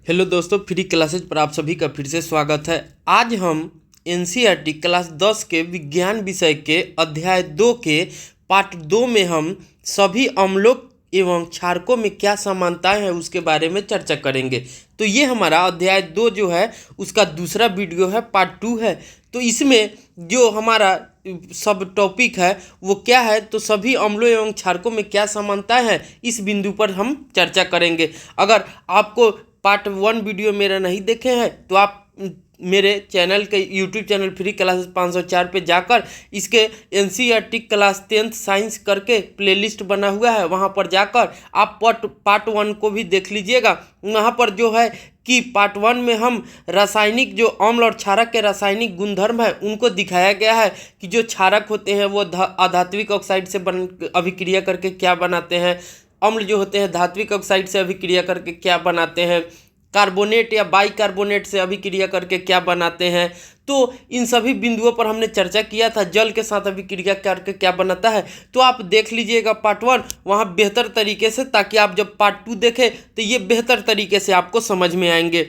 Hello दोस्तों, free classes पर आप सभी का फिर से स्वागत है। आज हम एनसीईआरटी क्लास 10 के विज्ञान विषय के अध्याय 2 के पार्ट 2 में हम सभी अम्लों एवं क्षारकों में क्या समानताएं हैं उसके बारे में चर्चा करेंगे। तो ये हमारा अध्याय 2 जो है उसका दूसरा वीडियो है, पार्ट 2 है। तो इसमें जो हमारा सब टॉपिक है वो क्या है, तो सभी अम्लों एवं क्षारकों में क्या समानताएं हैं इस बिंदु पर हम चर्चा करेंगे। अगर आपको पार्ट 1 वीडियो मेरा नहीं देखे हैं तो आप मेरे चैनल के यूट्यूब चैनल फ्री क्लासेस 504 पे जाकर इसके एनसीईआरटी क्लास 10th साइंस करके प्लेलिस्ट बना हुआ है, वहाँ पर जाकर आप पार्ट 1 को भी देख लीजिएगा। वहाँ पर जो है कि पार्ट 1 में हम रासायनिक जो अम्ल और क्षारक के रासायनिक गुणधर्म है उनको दिखाया गया है कि जो क्षारक होते हैं वो अधात्विक ऑक्साइड से अभिक्रिया करके क्या बनाते हैं, अम्ल जो होते हैं धात्विक ऑक्साइड से अभिक्रिया करके क्या बनाते हैं, कार्बोनेट या बाइकार्बोनेट से अभिक्रिया करके क्या बनाते हैं। तो इन सभी बिंदुओं पर हमने चर्चा किया था, जल के साथ अभिक्रिया करके क्या बनाता है। तो आप देख लीजिएगा पार्ट 1 वहाँ बेहतर तरीके से, ताकि आप जब पार्ट 2 देखें तो ये बेहतर तरीके से आपको समझ में आएंगे।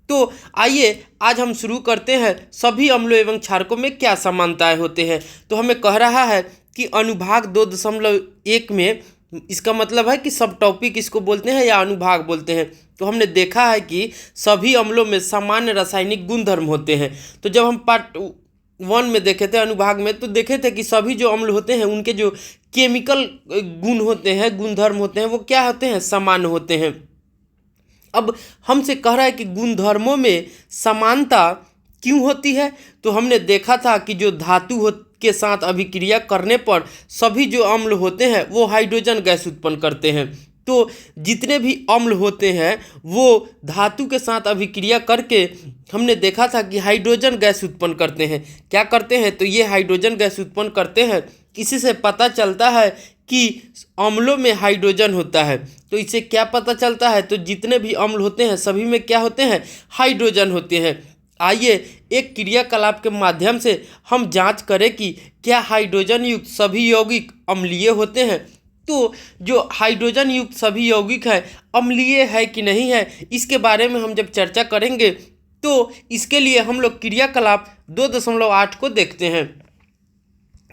तो आइए आज हम शुरू करते हैं सभी अम्लों एवं क्षारकों में क्या समानताएं होते हैं। तो हमें कह रहा है कि अनुभाग 2.1 में, इसका मतलब है कि सब टॉपिक इसको बोलते हैं या अनुभाग बोलते हैं। तो हमने देखा है कि सभी अम्लों में सामान्य रासायनिक गुणधर्म होते हैं। तो जब हम पार्ट 1 में देखे थे अनुभाग में, तो देखे थे कि सभी जो अम्ल होते हैं उनके जो केमिकल गुण होते हैं, गुणधर्म होते हैं, वो क्या होते हैं, समान होते हैं। अब हमसे कह रहा है कि गुणधर्मों में समानता क्यों होती है। तो हमने देखा था कि जो धातु के साथ अभिक्रिया करने पर सभी जो अम्ल होते हैं वो हाइड्रोजन गैस उत्पन्न करते हैं। तो जितने भी अम्ल होते हैं वो धातु के साथ अभिक्रिया करके हमने देखा था कि हाइड्रोजन गैस उत्पन्न करते हैं। क्या करते हैं, तो ये हाइड्रोजन गैस उत्पन्न करते हैं। इसी से पता चलता है कि अम्लों में हाइड्रोजन होता है। तो इससे क्या पता चलता है, तो जितने भी अम्ल होते हैं सभी में क्या होते हैं, हाइड्रोजन होते हैं। आइए एक क्रियाकलाप के माध्यम से हम जांच करें कि क्या हाइड्रोजन युक्त सभी यौगिक अम्लीय होते हैं। तो जो हाइड्रोजन युक्त सभी यौगिक है अम्लीय है कि नहीं है, इसके बारे में हम जब चर्चा करेंगे तो इसके लिए हम लोग क्रियाकलाप 2.8 को देखते हैं।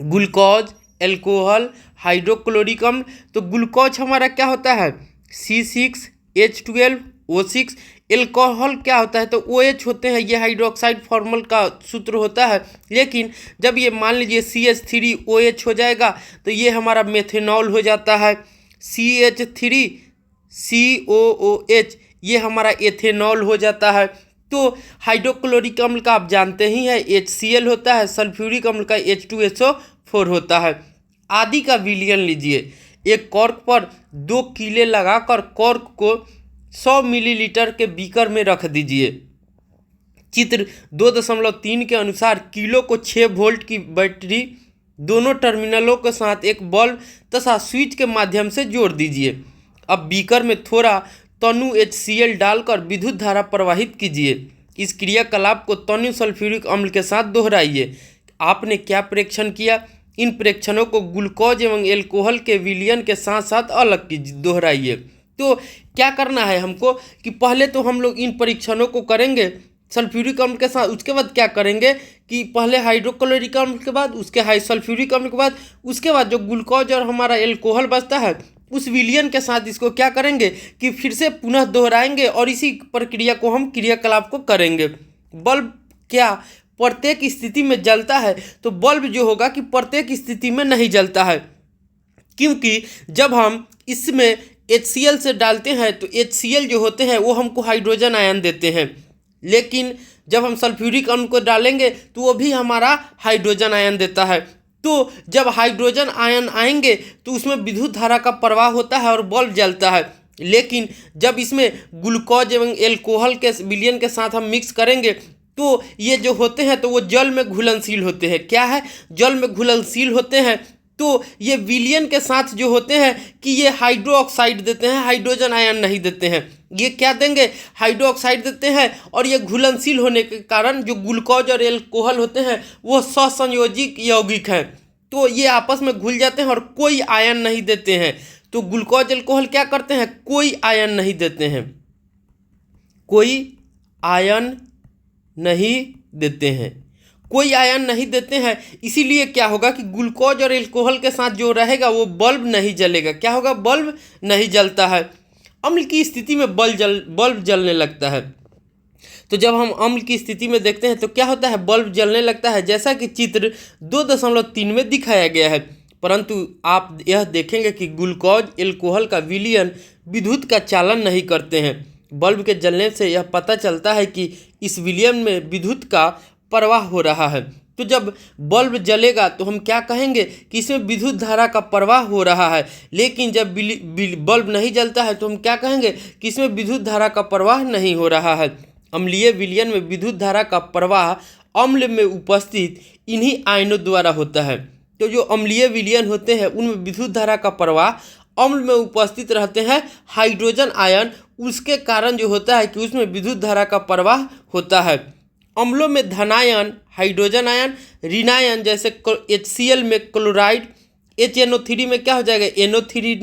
ग्लूकोज, एल्कोहल, हाइड्रोक्लोरिक अम्ल। तो ग्लूकोज हमारा क्या होता है, C6H12O6। एल्कोहल क्या होता है, तो OH होते हैं, ये हाइड्रोक्साइड फॉर्मल का सूत्र होता है। लेकिन जब ये मान लीजिए CH3OH हो जाएगा तो ये हमारा मेथेनॉल हो जाता है। CH3COOH ये हमारा एथेनॉल हो जाता है। तो हाइड्रोक्लोरिक अम्ल का आप जानते ही हैं HCl होता है, सल्फ्यूरिक अम्ल का H2SO4 होता है। आदि का विलयन लीजिए, एक कॉर्क पर 2 कीले लगाकर कॉर्क को 100 मिलीलीटर के बीकर में रख दीजिए। चित्र 2.3 के अनुसार किलो को 6 वोल्ट की बैटरी दोनों टर्मिनलों के साथ एक बल्ब तथा स्विच के माध्यम से जोड़ दीजिए। अब बीकर में थोड़ा तनु HCl डालकर विद्युत धारा प्रवाहित कीजिए। इस क्रियाकलाप को तनु सल्फ्यूरिक अम्ल के साथ दोहराइए। आपने क्या प्रेक्षण किया, इन प्रेक्षणों को ग्लूकोज एवं एल्कोहल के विलयन के साथ साथ अलग दोहराइए। तो क्या करना है हमको कि पहले तो हम लोग इन परीक्षणों को करेंगे सल्फ्यूरिक अम्ल के साथ, उसके बाद क्या करेंगे कि पहले हाइड्रोक्लोरिक अम्ल के बाद उसके सल्फ्यूरिक अम्ल के बाद उसके बाद जो ग्लूकोज और हमारा एल्कोहल बचता है उस विलयन के साथ इसको क्या करेंगे कि फिर से पुनः दोहराएंगे और इसी प्रक्रिया को हम क्रियाकलाप को करेंगे। बल्ब क्या प्रत्येक स्थिति में जलता है, तो बल्ब जो होगा कि प्रत्येक स्थिति में नहीं जलता है, क्योंकि जब हम इसमें HCl से डालते हैं तो HCl जो होते हैं वो हमको हाइड्रोजन आयन देते हैं। लेकिन जब हम सल्फ्यूरिक अम्ल को डालेंगे तो वो भी हमारा हाइड्रोजन आयन देता है। तो जब हाइड्रोजन आयन आएंगे तो उसमें विद्युत धारा का प्रवाह होता है और बल्ब जलता है। लेकिन जब इसमें ग्लूकोज एवं एल्कोहल के विलयन के साथ हम मिक्स करेंगे तो ये जो होते हैं तो वो जल में घुलनशील होते हैं। क्या है, जल में घुलनशील होते हैं। तो ये विलयन के साथ जो होते हैं कि ये हाइड्रो ऑक्साइड देते हैं, हाइड्रोजन आयन नहीं देते हैं। ये क्या देंगे, हाइड्रो ऑक्साइड देते हैं। और ये घुलनशील होने के कारण जो ग्लूकोज और एल्कोहल होते हैं वो सहसंयोजिक यौगिक हैं, तो ये आपस में घुल जाते हैं और कोई आयन नहीं देते हैं। तो ग्लूकोज एल्कोहल क्या करते हैं, कोई आयन नहीं देते हैं। कोई आयन नहीं देते हैं, कोई आयन नहीं देते हैं। इसीलिए क्या होगा कि ग्लूकोज और एल्कोहल के साथ जो रहेगा वो बल्ब नहीं जलेगा। क्या होगा? बल्ब नहीं जलता है। अम्ल की स्थिति में बल्ब जलने लगता है। तो जब हम अम्ल की स्थिति में देखते हैं तो क्या होता है? बल्ब जलने लगता है, जैसा कि चित्र 2.3 में दिखाया गया है। परंतु आप यह देखेंगे कि ग्लूकोज एल्कोहल का विलयन विद्युत का चालन नहीं करते हैं। बल्ब के जलने से यह पता चलता है कि इस विलयन में विद्युत का प्रवाह हो रहा है। तो जब बल्ब जलेगा तो हम क्या कहेंगे कि इसमें विद्युत धारा का प्रवाह हो रहा है। लेकिन जब बल्ब नहीं जलता है तो हम क्या कहेंगे कि इसमें विद्युत धारा का प्रवाह नहीं हो रहा है। अम्लीय विलयन में विद्युत धारा का प्रवाह अम्ल में उपस्थित इन्हीं आयनों द्वारा होता है। तो जो अम्लीय विलयन होते हैं उनमें विद्युत धारा का प्रवाह अम्ल में उपस्थित रहते हैं हाइड्रोजन आयन, उसके कारण जो होता है कि उसमें विद्युत धारा का प्रवाह होता है। अम्लों में धनायन हाइड्रोजन आयन, ऋणायन जैसे HCl में क्लोराइड, HNO3 में क्या हो जाएगा? NO3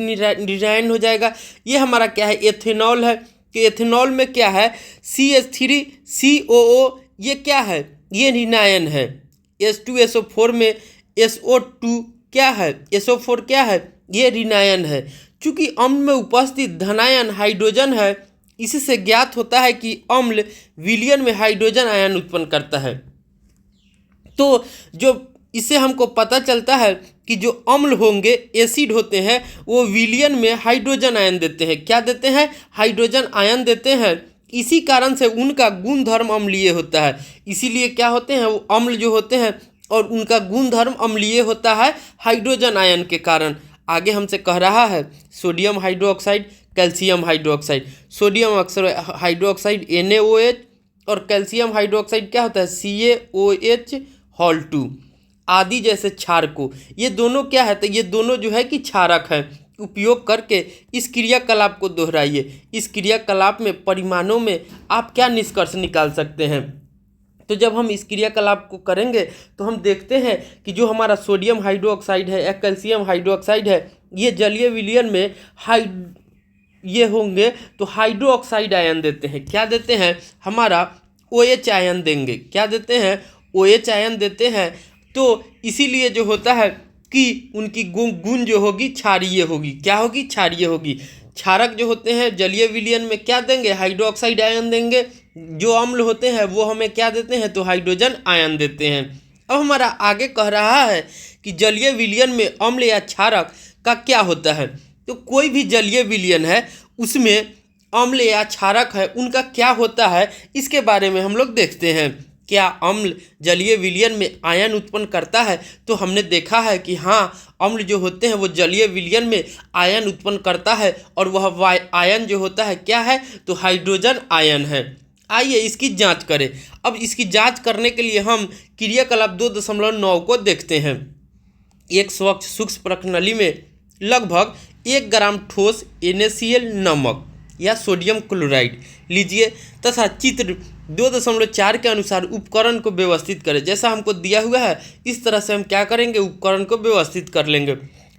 ऋणायन हो जाएगा। ये हमारा क्या है? एथेनॉल है। कि एथेनॉल में क्या है? CH3COO, ये क्या है? ये ऋणायन है। H2SO4 में SO2 क्या है? SO4 क्या है? ये ऋणायन है। चूँकि अम्ल में उपस्थित धनायन हाइड्रोजन है, इसी से ज्ञात होता है कि अम्ल विलयन में हाइड्रोजन आयन उत्पन्न करता है। तो जो इससे हमको पता चलता है कि जो अम्ल होंगे, एसिड होते हैं, वो विलयन में हाइड्रोजन आयन देते हैं। क्या देते हैं? हाइड्रोजन आयन देते हैं। इसी कारण से उनका गुणधर्म अम्लीय होता है। इसीलिए क्या होते हैं? वो अम्ल जो होते हैं और उनका गुणधर्म अम्लीय होता है हाइड्रोजन आयन के कारण। आगे हमसे कह रहा है sodium hydroxide, calcium hydroxide. Sodium hydroxide NaOH और कैल्शियम हाइड्रोक्साइड क्या होता है? CaOH2 आदि जैसे क्षारकों। ये दोनों क्या है? तो ये दोनों जो है कि क्षारक हैं। उपयोग करके इस क्रियाकलाप को दोहराइए। इस क्रियाकलाप में परिमाणों में आप क्या निष्कर्ष निकाल सकते हैं? तो जब हम इस क्रियाकलाप को करेंगे तो हम देखते हैं कि जो हमारा सोडियम हाइड्रोक्साइड है या कैल्शियम हाइड्रोक्साइड है, ये जलीय विलयन में ये होंगे तो हाइड्रोक्साइड आयन देते हैं। क्या देते हैं? हमारा OH आयन देंगे। क्या देते हैं? OH आयन देते हैं। तो इसीलिए जो होता है कि उनकी गुण जो होगी क्षारीय होगी। क्या होगी? क्षारीय होगी। क्षारक जो होते हैं जलीय विलयन में क्या देंगे? हाइड्रोक्साइड आयन देंगे। जो अम्ल होते हैं वो हमें क्या देते हैं? तो हाइड्रोजन आयन देते हैं। अब हमारा आगे कह रहा है कि जलीय विलयन में अम्ल या क्षारक का क्या होता है। तो कोई भी जलीय विलयन है उसमें अम्ल या क्षारक है, उनका क्या होता है, इसके बारे में हम लोग देखते हैं। क्या अम्ल जलीय विलयन में आयन उत्पन्न करता है? तो हमने देखा है कि हाँ, अम्ल जो होते हैं वो जलीय विलयन में आयन उत्पन्न करता है और वह आयन जो होता है क्या है? तो हाइड्रोजन आयन है। आइए इसकी जांच करें। अब इसकी जांच करने के लिए हम क्रियाकलाप 2.9 को देखते हैं। एक स्वच्छ सूक्ष्म प्रणाली में लगभग 1 ग्राम ठोस NaCl नमक या सोडियम क्लोराइड लीजिए तथा चित्र 2.4 के अनुसार उपकरण को व्यवस्थित करें। जैसा हमको दिया हुआ है इस तरह से हम क्या करेंगे? उपकरण को व्यवस्थित कर लेंगे।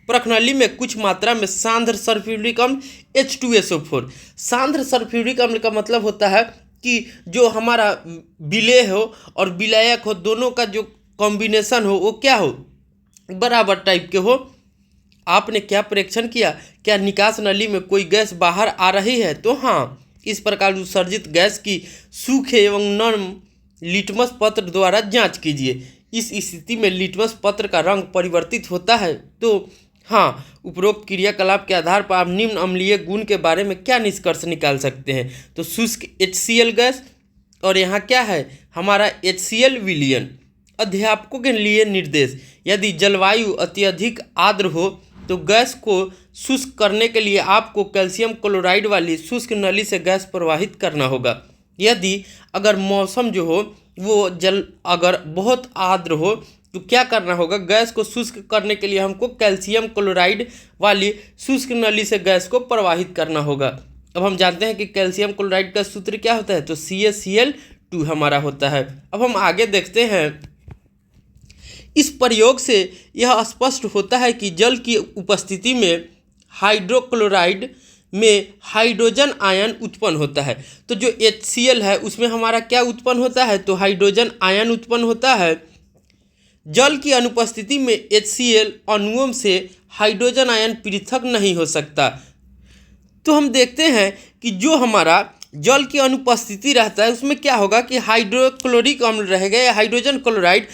प्रणाली में कुछ मात्रा में सांद्र सल्फ्यूरिक अम्ल H2SO4। सांद्र सल्फ्यूरिक अम्ल का मतलब होता है कि जो हमारा विलेय हो और विलायक हो, दोनों का जो कॉम्बिनेशन हो वो क्या हो? बराबर टाइप के हो। आपने क्या परीक्षण किया? क्या निकास नली में कोई गैस बाहर आ रही है? तो हाँ, इस प्रकार उत्सर्जित गैस की सूखे एवं नरम लिटमस पत्र द्वारा जांच कीजिए। इस स्थिति में लिटमस पत्र का रंग परिवर्तित होता है। तो हाँ, उपरोक्त क्रियाकलाप के आधार पर आप निम्न अम्लीय गुण के बारे में क्या निष्कर्ष निकाल सकते हैं? तो शुष्क HCl गैस और यहाँ क्या है? हमारा HCl विलयन। अध्यापकों के लिए निर्देश: यदि जलवायु अत्यधिक आर्द्र हो तो गैस को शुष्क करने के लिए आपको कैल्शियम क्लोराइड वाली शुष्क नली से गैस प्रवाहित करना होगा। यदि अगर मौसम जो हो वो अगर बहुत आर्द्र हो तो क्या करना होगा? गैस को शुष्क करने के लिए हमको कैल्शियम क्लोराइड वाली शुष्क नली से गैस को प्रवाहित करना होगा। अब हम जानते हैं कि कैल्शियम क्लोराइड का सूत्र क्या होता है? तो CaCl2 हमारा होता है। अब हम आगे देखते हैं। इस प्रयोग से यह स्पष्ट होता है कि जल की उपस्थिति में हाइड्रोक्लोराइड में हाइड्रोजन आयन उत्पन्न होता है। तो जो HCl है उसमें हमारा क्या उत्पन्न होता है, तो हाइड्रोजन आयन उत्पन्न होता है। जल की अनुपस्थिति में HCl अणुओं से हाइड्रोजन आयन पृथक नहीं हो सकता। तो हम देखते हैं कि जो हमारा जल की अनुपस्थिति रहता है उसमें क्या होगा कि हाइड्रोक्लोरिक अम्ल रहेगा या हाइड्रोजन क्लोराइड।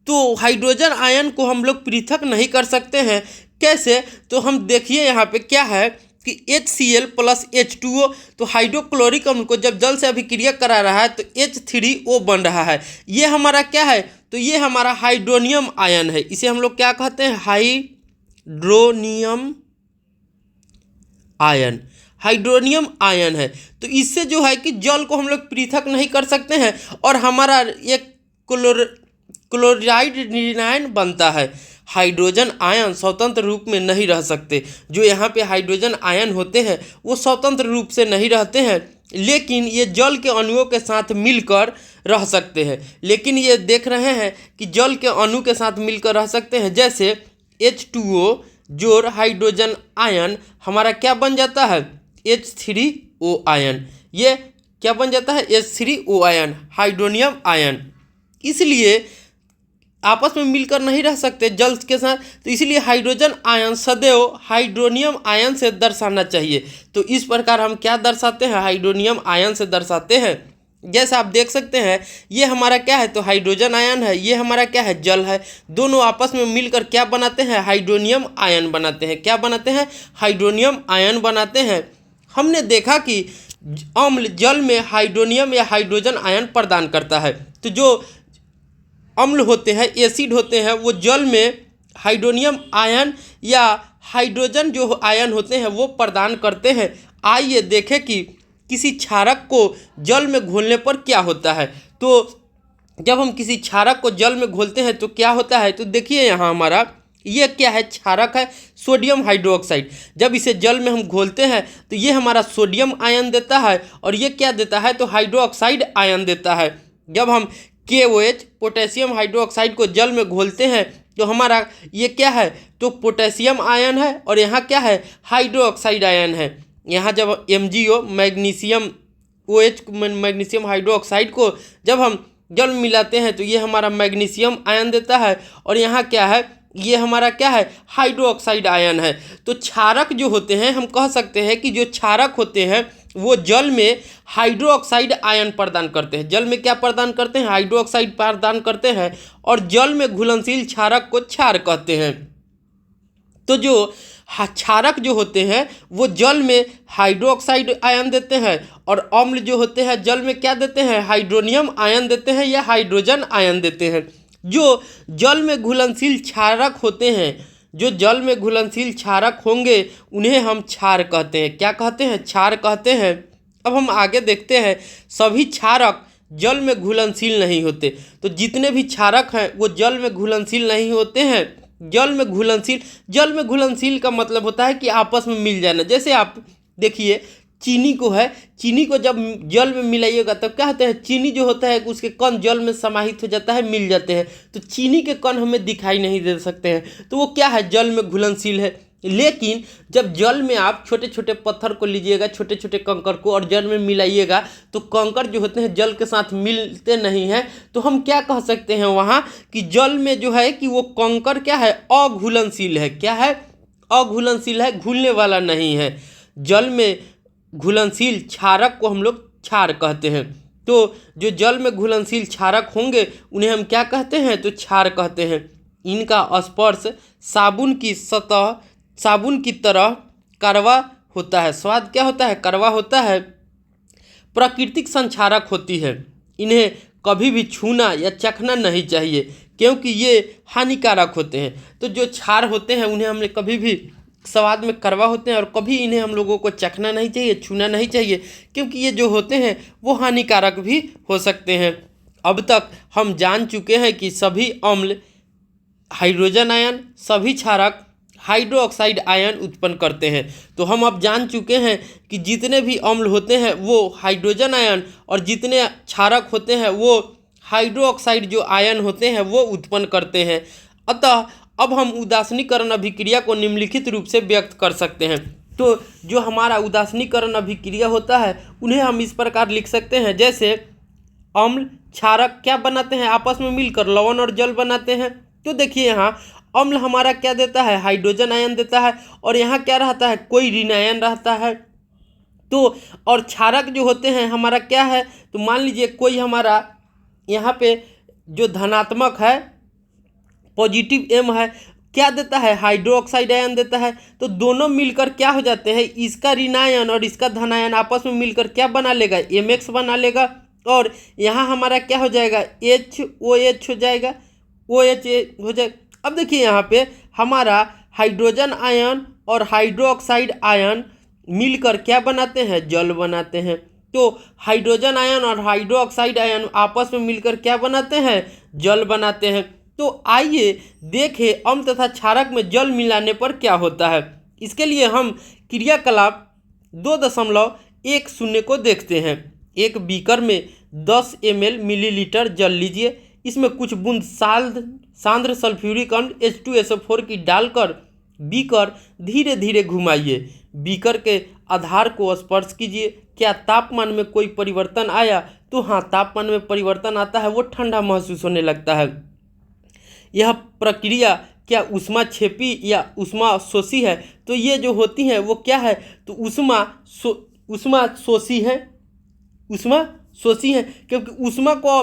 तो हाइड्रोजन आयन को हम लोग पृथक नहीं कर सकते हैं। कैसे, तो हम देखिए यहाँ पे क्या है कि HCl प्लस H2O, तो हाइड्रोक्लोरिक अम्ल को जब जल से अभिक्रिया करा रहा है तो H3O बन रहा है। ये हमारा क्या है, तो ये हमारा हाइड्रोनियम आयन है। इसे हम लोग क्या कहते हैं, हाइड्रोनियम आयन, हाइड्रोनियम आयन है। तो इससे जो है कि जल को हम लोग पृथक नहीं कर सकते हैं और हमारा एक क्लोराइड ऋणायन बनता है। हाइड्रोजन आयन स्वतंत्र रूप में नहीं रह सकते। जो यहाँ पे हाइड्रोजन आयन होते हैं वो स्वतंत्र रूप से नहीं रहते हैं, लेकिन ये जल के अणुओं के साथ मिलकर रह सकते हैं। लेकिन ये देख रहे हैं कि जल के अणु के साथ मिलकर रह सकते हैं। जैसे H2O जोड़ हाइड्रोजन आयन हमारा क्या बन जाता है, H3O आयन। ये क्या बन जाता है, H3O आयन, हाइड्रोनियम आयन। इसलिए आपस में मिलकर नहीं रह सकते जल के साथ, तो इसलिए हाइड्रोजन आयन सदैव हाइड्रोनियम आयन से दर्शाना चाहिए। तो इस प्रकार हम क्या दर्शाते हैं, हाइड्रोनियम आयन से दर्शाते हैं। जैसे आप देख सकते हैं ये हमारा क्या है, तो हाइड्रोजन आयन है, ये हमारा क्या है, जल है। दोनों आपस में मिलकर क्या बनाते हैं, हाइड्रोनियम आयन बनाते हैं। क्या बनाते हैं, हाइड्रोनियम आयन बनाते हैं। हमने देखा कि अम्ल जल में हाइड्रोनियम या हाइड्रोजन आयन प्रदान करता है। तो जो अम्ल होते हैं, एसिड होते हैं, वो जल में हाइड्रोनियम आयन या हाइड्रोजन जो आयन होते हैं वो प्रदान करते हैं। आइए देखें कि किसी क्षारक को जल में घोलने पर क्या होता है। तो जब हम किसी क्षारक को जल में घोलते हैं तो क्या होता है, तो देखिए यहाँ हमारा ये क्या है, क्षारक है सोडियम हाइड्रोक्साइड। जब इसे जल में हम घोलते हैं तो ये हमारा सोडियम आयन देता है और ये क्या देता है, तो हाइड्रोक्साइड आयन देता है। जब हम KOH पोटेशियम हाइड्रोक्साइड को जल में घोलते हैं तो हमारा ये क्या है, तो पोटेशियम आयन है और यहाँ क्या है, हाइड्रोक्साइड आयन है। यहाँ जब MgO magnesium OH magnesium hydroxide को जब हम जल में मिलाते हैं तो ये हमारा मैग्नीशियम आयन देता है और यहाँ क्या है, ये हमारा क्या है, हाइड्रोक्साइड आयन है। तो क्षारक जो होते हैं, हम कह सकते हैं कि जो क्षारक होते हैं वो जल में हाइड्रोक्साइड आयन प्रदान करते हैं। जल में क्या प्रदान करते हैं, हाइड्रोक्साइड प्रदान करते हैं और जल में घुलनशील क्षारक को क्षार कहते हैं। तो जो क्षारक जो होते हैं वो जल में हाइड्रोक्साइड आयन देते हैं और अम्ल जो होते हैं जल में क्या देते हैं, हाइड्रोनियम आयन देते हैं या हाइड्रोजन आयन देते हैं। जो जल में घुलनशील क्षारक होते हैं, जो जल में घुलनशील क्षारक होंगे उन्हें हम क्षार कहते हैं। क्या कहते हैं, क्षार कहते हैं। अब हम आगे देखते हैं, सभी क्षारक जल में घुलनशील नहीं होते। तो जितने भी क्षारक हैं वो जल में घुलनशील नहीं होते हैं। जल में घुलनशील का मतलब होता है कि आपस में मिल जाना। जैसे आप देखिए चीनी को है, चीनी को जब जल में मिलाइएगा तब क्या होता है, चीनी जो होता है उसके कण जल में समाहित हो जाता है, मिल जाते हैं। तो चीनी के कण हमें दिखाई नहीं दे सकते हैं, तो वो क्या है, जल में घुलनशील है। लेकिन जब जल में आप छोटे छोटे पत्थर को लीजिएगा, छोटे छोटे कंकड़ को, और जल में मिलाइएगा तो कंकड़ जो होते हैं जल के साथ मिलते नहीं हैं। तो हम क्या कह सकते हैं वहाँ कि जल में जो है कि वो कंकड़ क्या है, अघुलनशील है। क्या है, अघुलनशील है, घुलने वाला नहीं है। जल में घुलनशील क्षारक को हम लोग क्षार कहते हैं। तो जो जल में घुलनशील क्षारक होंगे उन्हें हम क्या कहते हैं, तो क्षार कहते हैं। इनका स्पर्श साबुन की तरह कड़वा होता है। स्वाद क्या होता है, कड़वा होता है। प्राकृतिक संक्षारक होती है, इन्हें कभी भी छूना या चखना नहीं चाहिए क्योंकि ये हानिकारक होते हैं। तो जो क्षार होते हैं उन्हें हमने कभी भी स्वाद में कड़वा होते हैं और कभी इन्हें हम लोगों को चखना नहीं चाहिए, छूना नहीं चाहिए, क्योंकि ये जो होते हैं वो हानिकारक भी हो सकते हैं। अब तक हम जान चुके हैं कि सभी अम्ल हाइड्रोजन आयन, सभी क्षारक हाइड्रोक्साइड आयन उत्पन्न करते हैं। तो हम अब जान चुके हैं कि जितने भी अम्ल होते हैं वो हाइड्रोजन आयन और जितने क्षारक होते हैं वो हाइड्रोक्साइड जो आयन होते हैं वो उत्पन्न करते हैं। अतः अब हम उदासीनीकरण अभिक्रिया को निम्नलिखित रूप से व्यक्त कर सकते हैं। तो जो हमारा उदासीनीकरण अभिक्रिया होता है उन्हें हम इस प्रकार लिख सकते हैं, जैसे अम्ल क्षारक क्या बनाते हैं, आपस में मिलकर लवण और जल बनाते हैं। तो देखिए यहाँ अम्ल हमारा क्या देता है, हाइड्रोजन आयन देता है, और यहाँ क्या रहता है, कोई ऋण आयन रहता है। तो और क्षारक जो होते हैं हमारा क्या है, तो मान लीजिए कोई हमारा यहाँ पे जो धनात्मक है, पॉजिटिव एम है, क्या देता है, हाइड्रोक्साइड आयन देता है। तो दोनों मिलकर क्या हो जाते हैं, इसका ऋण आयन और इसका धन आयन आपस में मिलकर क्या बना लेगा, MX बना लेगा, और यहाँ हमारा क्या हो जाएगा, HOH हो जाएगा, OH हो जाएगा। अब देखिए यहाँ पे हमारा हाइड्रोजन आयन और हाइड्रोक्साइड आयन मिलकर क्या बनाते हैं, जल बनाते हैं। तो हाइड्रोजन आयन और हाइड्रोक्साइड आयन आपस में मिलकर क्या बनाते हैं, जल बनाते हैं। तो आइए देखें अम्ल तथा क्षारक में जल मिलाने पर क्या होता है। इसके लिए हम क्रियाकलाप 2.10 को देखते हैं। एक बीकर में 10 ml मिलीलीटर जल लीजिए, इसमें कुछ बूंद सांद्र सल्फ्यूरिक अम्ल H2SO4 की डालकर बीकर धीरे धीरे घुमाइए। बीकर के आधार को स्पर्श कीजिए, क्या तापमान में कोई परिवर्तन आया, तो हाँ तापमान में परिवर्तन आता है, वो ठंडा महसूस होने लगता है। यह प्रक्रिया क्या ऊष्मा छेपी या ऊष्मा शोषी है, तो ये जो होती हैं वो क्या है, तो ऊष्मा शोषी है, ऊष्मा शोषी है, क्योंकि ऊष्मा को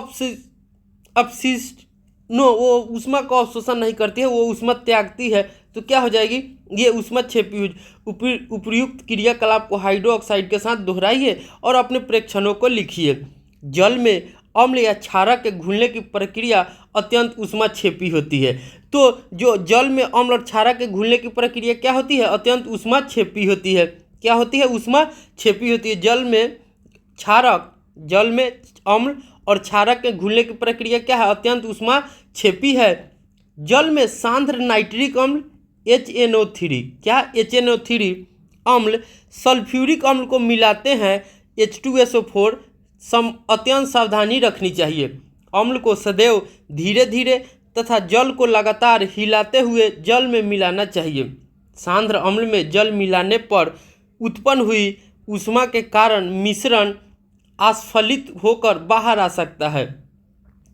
अपशिष्ट वो ऊष्मा को अवशोषण नहीं करती है, वो ऊष्मा त्यागती है। तो क्या हो जाएगी, ये ऊष्मा छेपी। उपर्युक्त क्रियाकलाप को हाइड्रोक्साइड के साथ दोहराइए और अपने प्रेक्षणों को लिखिए। जल में अम्ल या क्षारक के घुलने की प्रक्रिया अत्यंत ऊष्मा छेपी होती है। तो जो जल में अम्ल और क्षारक के घुलने की प्रक्रिया क्या होती है, अत्यंत ऊष्मा छेपी होती है। क्या होती है, ऊष्मा छेपी होती है। जल में अम्ल और क्षारक के घुलने की प्रक्रिया क्या है, अत्यंत ऊष्मा छेपी है। जल में सांद्र नाइट्रिक अम्ल HNO3 क्या HNO3 अम्ल सल्फ्यूरिक अम्ल को मिलाते हैं H2SO4। अत्यंत सावधानी रखनी चाहिए। अम्ल को सदैव धीरे धीरे तथा जल को लगातार हिलाते हुए जल में मिलाना चाहिए। सांद्र अम्ल में जल मिलाने पर उत्पन्न हुई ऊष्मा के कारण मिश्रण अस्फलित होकर बाहर आ सकता है।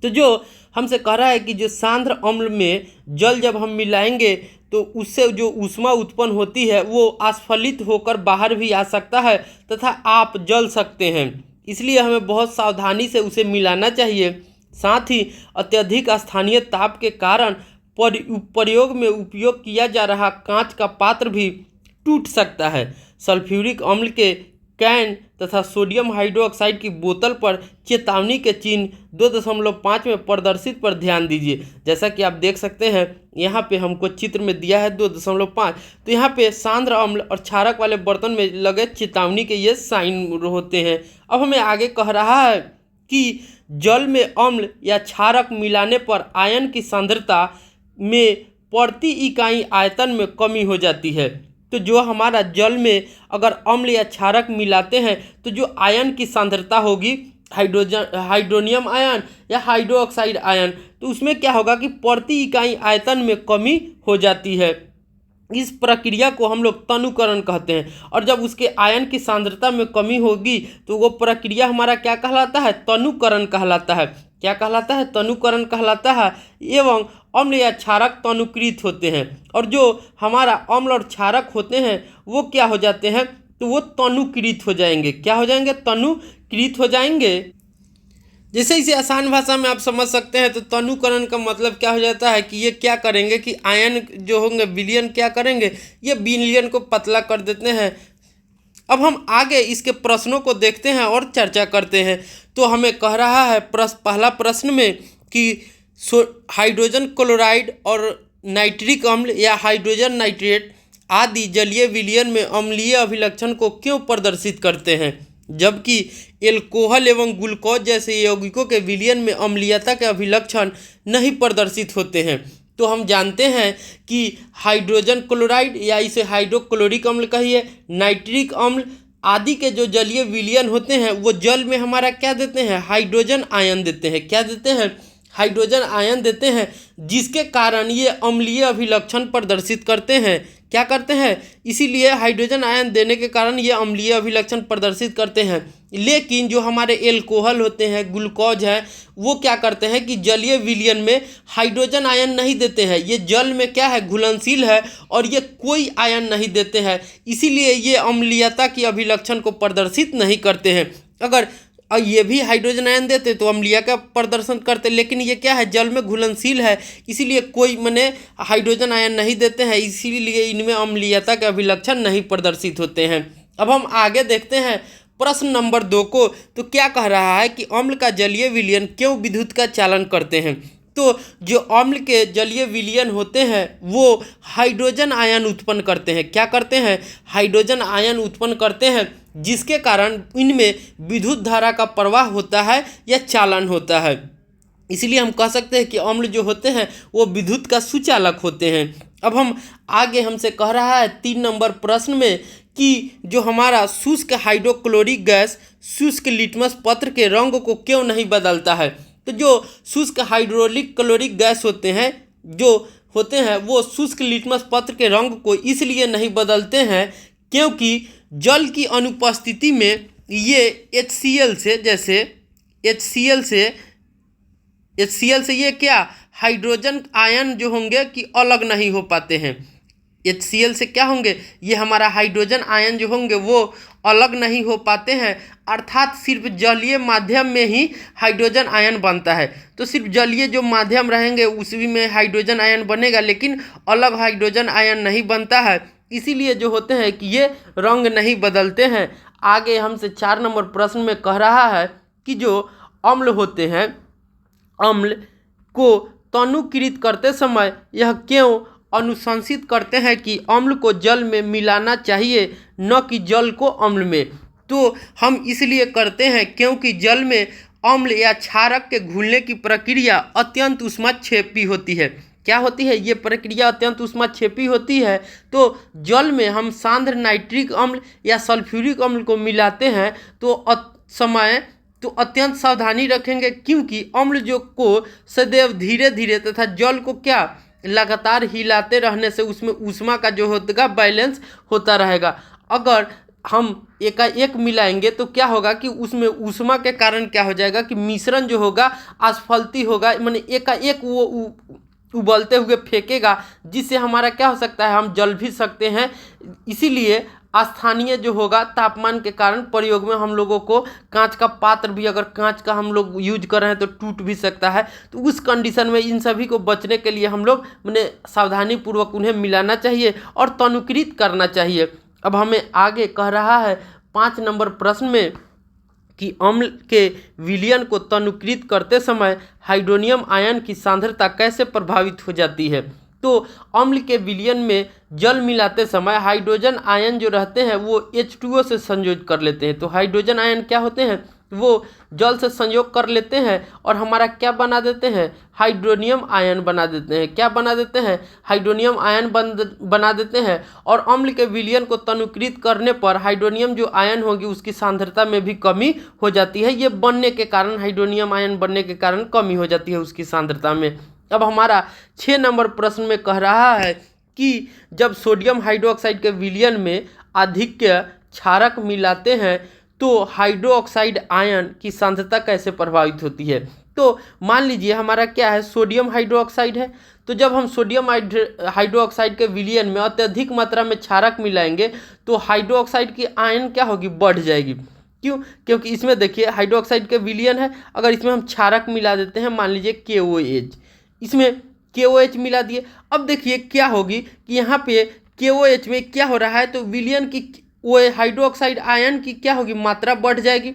तो जो हमसे कह रहा है कि जो सांद्र अम्ल में जल जब हम मिलाएंगे तो उससे जो ऊष्मा उत्पन्न होती है वो अस्फलित होकर बाहर भी आ सकता है तथा आप जल सकते हैं। इसलिए हमें बहुत सावधानी से उसे मिलाना चाहिए। साथ ही अत्यधिक स्थानीय ताप के कारण प्रयोग में उपयोग किया जा रहा कांच का पात्र भी टूट सकता है। सल्फ्यूरिक अम्ल के कैन तथा सोडियम हाइड्रोक्साइड की बोतल पर चेतावनी के चिन्ह 2.5 में प्रदर्शित पर ध्यान दीजिए। जैसा कि आप देख सकते हैं यहाँ पे हमको चित्र में दिया है 2.5। तो यहाँ पे सांद्र अम्ल और क्षारक वाले बर्तन में लगे चेतावनी के ये साइन होते हैं। अब हमें आगे कह रहा है कि जल में अम्ल या क्षारक मिलाने पर आयन की सांद्रता में प्रति इकाई आयतन में कमी हो जाती है। तो जो हमारा जल में अगर अम्ल या क्षारक मिलाते हैं तो जो आयन की सांद्रता होगी, हाइड्रोनियम आयन या हाइड्रोक्साइड आयन, तो उसमें क्या होगा कि प्रति इकाई आयतन में कमी हो जाती है। इस प्रक्रिया को हम लोग तनुकरण कहते हैं। और जब उसके आयन की सांद्रता में कमी होगी तो वो प्रक्रिया हमारा क्या कहलाता है, तनुकरण कहलाता है। क्या कहलाता है, तनुकरण कहलाता है। एवं अम्ल या क्षारक तनुकृत होते हैं और जो हमारा अम्ल और क्षारक होते हैं वो क्या हो जाते हैं, तो वो तनुकृत हो जाएंगे। क्या हो जाएंगे, तनुकृत हो जाएंगे। जैसे इसे आसान भाषा में आप समझ सकते हैं तो तनुकरण का मतलब क्या हो जाता है कि ये क्या करेंगे कि आयन जो होंगे विलयन क्या करेंगे, ये विलयन को पतला कर देते हैं। अब हम आगे इसके प्रश्नों को देखते हैं और चर्चा करते हैं। तो हमें कह रहा है पहला प्रश्न में कि हाइड्रोजन क्लोराइड और नाइट्रिक अम्ल या हाइड्रोजन नाइट्रेट आदि जलीय विलयन में अम्लीय अभिलक्षण को क्यों प्रदर्शित करते हैं, जबकि एल्कोहल एवं ग्लूकोज जैसे यौगिकों के विलयन में अम्लीयता के अभिलक्षण नहीं प्रदर्शित होते हैं। तो हम जानते हैं कि हाइड्रोजन क्लोराइड या इसे हाइड्रोक्लोरिक अम्ल कहिए, नाइट्रिक अम्ल आदि के जो जलीय विलयन होते हैं वो जल में हमारा क्या देते हैं, हाइड्रोजन आयन देते हैं। क्या देते हैं, हाइड्रोजन आयन देते हैं, जिसके कारण ये अम्लीय अभिलक्षण प्रदर्शित करते हैं। क्या करते हैं, इसीलिए हाइड्रोजन आयन देने के कारण ये अम्लीय अभिलक्षण प्रदर्शित करते हैं। लेकिन जो हमारे एल्कोहल होते हैं, ग्लूकोज है, वो क्या करते हैं कि जलीय विलयन में हाइड्रोजन आयन नहीं देते हैं। ये जल में क्या है, घुलनशील है और ये कोई आयन नहीं देते हैं, इसीलिए ये अम्लीयता की अभिलक्षण को प्रदर्शित नहीं करते हैं। अगर ये भी हाइड्रोजन आयन देते तो अम्लीय का प्रदर्शन करते, लेकिन ये क्या है, जल में घुलनशील है, इसीलिए कोई माने हाइड्रोजन आयन नहीं देते हैं, इसीलिए इनमें अम्लीयता के अभिलक्षण नहीं प्रदर्शित होते हैं। अब हम आगे देखते हैं प्रश्न नंबर 2 को। तो क्या कह रहा है कि अम्ल का जलीय विलयन क्यों विद्युत का चालन करते हैं। तो जो अम्ल के जलीय विलयन होते हैं वो हाइड्रोजन आयन उत्पन्न करते हैं। क्या करते हैं, हाइड्रोजन आयन उत्पन्न करते हैं, जिसके कारण इनमें विद्युत धारा का प्रवाह होता है या चालन होता है। इसलिए हम कह सकते हैं कि अम्ल जो होते हैं वो विद्युत का सुचालक होते हैं। अब हम आगे हमसे कह रहा है 3 नंबर प्रश्न में कि जो हमारा शुष्क हाइड्रोक्लोरिक गैस शुष्क लिटमस पत्र के रंग को क्यों नहीं बदलता है। तो जो शुष्क हाइड्रोलिक क्लोरिक गैस होते हैं वो शुष्क लिटमस पत्र के रंग को इसलिए नहीं बदलते हैं क्योंकि जल की अनुपस्थिति में ये HCl से ये क्या हाइड्रोजन आयन जो होंगे कि अलग नहीं हो पाते हैं। HCl से क्या होंगे, ये हमारा हाइड्रोजन आयन जो होंगे वो अलग नहीं हो पाते हैं, अर्थात सिर्फ जलीय माध्यम में ही हाइड्रोजन आयन बनता है। तो सिर्फ जलीय जो माध्यम रहेंगे उसी में हाइड्रोजन आयन बनेगा, लेकिन अलग हाइड्रोजन आयन नहीं बनता है, इसीलिए जो होते हैं कि ये रंग नहीं बदलते हैं। आगे हमसे 4 नंबर प्रश्न में कह रहा है कि जो अम्ल होते हैं, अम्ल को तनुकृत करते समय यह क्यों अनुशंसित करते हैं कि अम्ल को जल में मिलाना चाहिए, न कि जल को अम्ल में। तो हम इसलिए करते हैं क्योंकि जल में अम्ल या क्षारक के घुलने की प्रक्रिया अत्यंत ऊष्माक्षेपी होती है। क्या होती है, ये प्रक्रिया अत्यंत ऊष्माक्षेपी होती है। तो जल में हम सांद्र नाइट्रिक अम्ल या सल्फ्यूरिक अम्ल को मिलाते हैं तो अत्यंत सावधानी रखेंगे, क्योंकि अम्ल जो को सदैव धीरे धीरे तथा जल को क्या लगातार हिलाते रहने से उसमें ऊष्मा का जो होगा बैलेंस होता रहेगा। अगर हम एकाएक मिलाएंगे तो क्या होगा कि उसमें ऊष्मा के कारण क्या हो जाएगा कि मिश्रण जो होगा असफलती होगा, माने एकाएक वो उबलते हुए फेंकेगा, जिससे हमारा क्या हो सकता है, हम जल भी सकते हैं। इसीलिए स्थानीय जो होगा तापमान के कारण प्रयोग में हम लोगों को कांच का पात्र भी, अगर कांच का हम लोग यूज कर रहे हैं तो टूट भी सकता है। तो उस कंडीशन में इन सभी को बचने के लिए हम लोग मैंने सावधानी पूर्वक उन्हें मिलाना चाहिए और तनुकृत करना चाहिए। अब हमें आगे कह रहा है 5 नंबर प्रश्न में कि अम्ल के विलयन को तनुकृत करते समय हाइड्रोनियम आयन की सांद्रता कैसे प्रभावित हो जाती है। तो अम्ल के विलयन में जल मिलाते समय हाइड्रोजन आयन जो रहते हैं वो H2O से संयोग कर लेते हैं। तो हाइड्रोजन आयन क्या होते हैं, वो जल से संयोग कर लेते हैं और हमारा क्या बना देते हैं, हाइड्रोनियम आयन बना देते हैं। क्या बना देते हैं, हाइड्रोनियम आयन बना देते हैं। और अम्ल के विलयन को तनुकृत करने पर हाइड्रोनियम जो आयन होगी उसकी सांद्रता में भी कमी हो जाती है। ये बनने के कारण, हाइड्रोनियम आयन बनने के कारण कमी हो जाती है उसकी सांद्रता में। अब हमारा 6 नंबर प्रश्न में कह रहा है कि जब सोडियम हाइड्रोक्साइड के विलयन में अधिक क्षारक मिलाते हैं तो हाइड्रोक्साइड आयन की सांद्रता कैसे प्रभावित होती है। तो मान लीजिए हमारा क्या है, सोडियम हाइड्रोक्साइड है। तो जब हम सोडियम हाइड्रोक्साइड के विलयन में अत्यधिक मात्रा में क्षारक मिलाएंगे तो हाइड्रोक्साइड की आयन क्या होगी, बढ़ जाएगी। क्यों, क्योंकि इसमें देखिए हाइड्रोक्साइड के विलयन है, अगर इसमें हम क्षारक मिला देते हैं, मान लीजिए KOH, इसमें KOH मिला दिए। अब देखिए क्या होगी कि यहाँ पे KOH में क्या हो रहा है, तो विलयन की वो हाइड्रोक्साइड आयन की क्या होगी, मात्रा बढ़ जाएगी।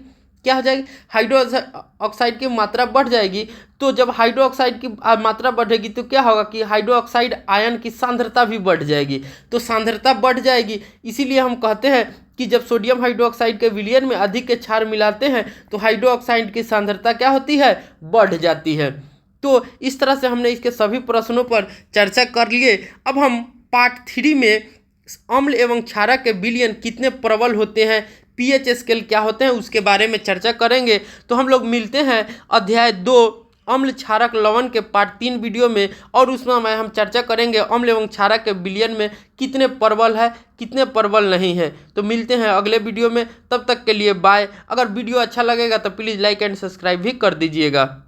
क्या हो जाएगी, हाइड्रोक्साइड की मात्रा बढ़ जाएगी। तो जब हाइड्रोक्साइड की मात्रा बढ़ेगी तो क्या होगा कि हाइड्रोक्साइड आयन की सांद्रता भी बढ़ जाएगी। तो सांद्रता बढ़ जाएगी, इसीलिए हम कहते हैं कि जब सोडियम हाइड्रोक्साइड के विलयन में अधिक क्षार मिलाते हैं तो हाइड्रोक्साइड की सांद्रता क्या होती है, बढ़ जाती है। तो इस तरह से हमने इसके सभी प्रश्नों पर चर्चा कर लिए। अब हम पार्ट 3 में अम्ल एवं क्षारक के विलयन कितने प्रबल होते हैं, pH स्केल क्या होते हैं, उसके बारे में चर्चा करेंगे। तो हम लोग मिलते हैं अध्याय 2 अम्ल क्षारक लवण के पार्ट 3 वीडियो में, और उसमें हम चर्चा करेंगे अम्ल एवं क्षारक के विलयन में कितने प्रबल है कितने प्रबल नहीं है। तो मिलते हैं अगले वीडियो में, तब तक के लिए बाय। अगर वीडियो अच्छा लगेगा तो प्लीज़ लाइक एंड सब्सक्राइब भी कर दीजिएगा।